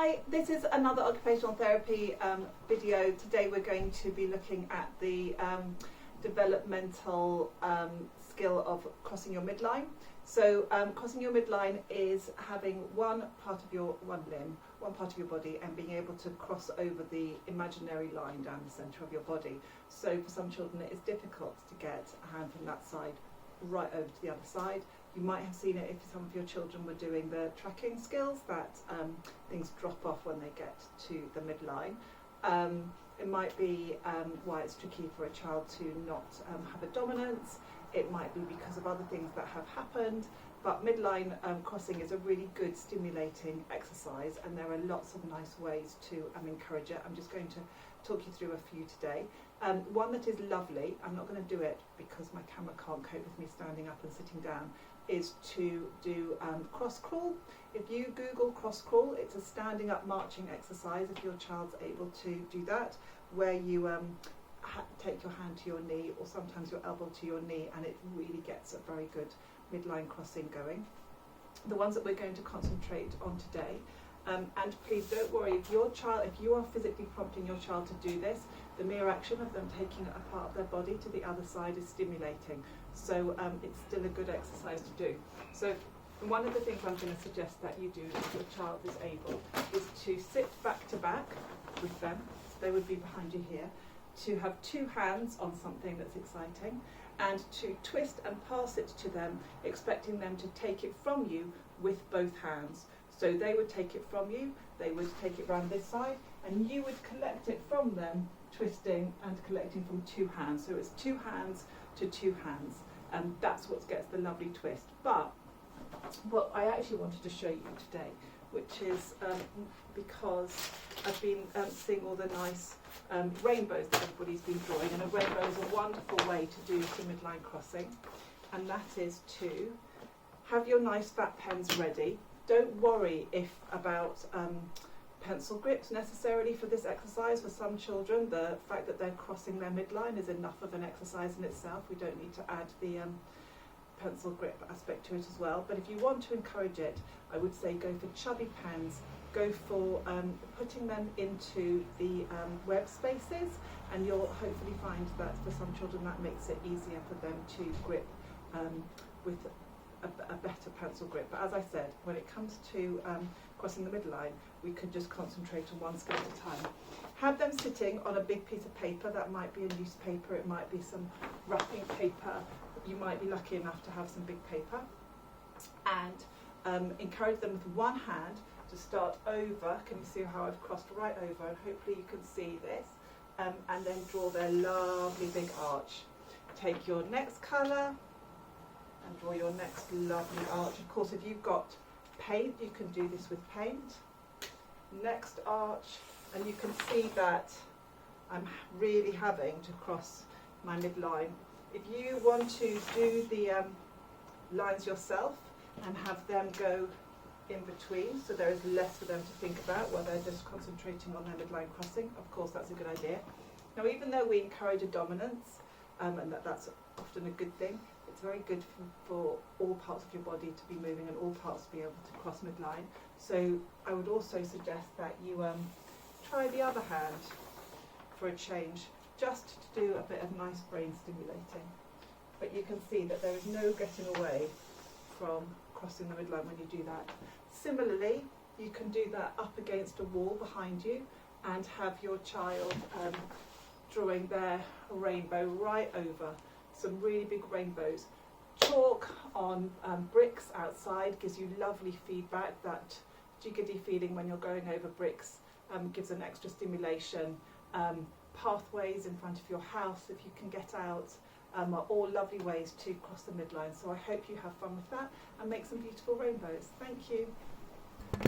Hi, this is another occupational therapy video. Today we're going to be looking at the developmental skill of crossing your midline. So crossing your midline is having one part of your body and being able to cross over the imaginary line down the centre of your body. So for some children it is difficult to get a hand from that side right over to the other side. You might have seen it if some of your children were doing the tracking skills, that things drop off when they get to the midline. It might be why it's tricky for a child to not have a dominance. It might be because of other things that have happened, but midline crossing is a really good stimulating exercise, and there are lots of nice ways to encourage it. I'm just going to talk you through a few today. One that is lovely, I'm not going to do it because my camera can't cope with me standing up and sitting down, is to do cross crawl. If you Google cross crawl, it's a standing up marching exercise, if your child's able to do that, where you take your hand to your knee or sometimes your elbow to your knee, and it really gets a very good midline crossing going. The ones that we're going to concentrate on today, and please don't worry, if you are physically prompting your child to do this, the mere action of them taking a part of their body to the other side is stimulating. So it's still a good exercise to do. So one of the things I'm going to suggest that you do, if your child is able, is to sit back to back with them. So they would be behind you here. To have two hands on something that's exciting, and to twist and pass it to them, expecting them to take it from you with both hands. So they would take it from you, they would take it round this side, and you would collect it from them, twisting and collecting from two hands. So it's two hands to two hands, and that's what gets the lovely twist. But what I actually wanted to show you today, which is because I've been seeing all the nice rainbows that everybody's been drawing, and a rainbow is a wonderful way to do some midline crossing, and that is to have your nice fat pens ready. Don't worry about pencil grips necessarily for this exercise. For some children, the fact that they're crossing their midline is enough of an exercise in itself. We don't need to add the pencil grip aspect to it as well. But if you want to encourage it, I would say go for chubby pens, go for putting them into the web spaces, and you'll hopefully find that for some children that makes it easier for them to grip with a better pencil grip. But as I said, when it comes to crossing the midline, we could just concentrate on one skill at a time. Have them sitting on a big piece of paper. That might be a newspaper, it might be some wrapping paper. You might be lucky enough to have some big paper, and encourage them with one hand to start over. Can you see how I've crossed right over? And hopefully you can see this, and then draw their lovely big arch. Take your next colour and draw your next lovely arch. Of course, if you've got paint, you can do this with paint. Next arch, and you can see that I'm really having to cross my midline. If you want to do the lines yourself and have them go in between, so there is less for them to think about while they're just concentrating on their midline crossing, of course that's a good idea. Now, even though we encourage a dominance, and that's often a good thing, it's very good for all parts of your body to be moving and all parts to be able to cross midline. So I would also suggest that you try the other hand for a change, just to do a bit of nice brain stimulating. But you can see that there is no getting away from crossing the midline when you do that. Similarly, you can do that up against a wall behind you and have your child drawing their rainbow right over. Some really big rainbows. Chalk on bricks outside gives you lovely feedback. That jiggity feeling when you're going over bricks gives an extra stimulation. Pathways in front of your house, if you can get out, are all lovely ways to cross the midline. So I hope you have fun with that and make some beautiful rainbows. Thank you.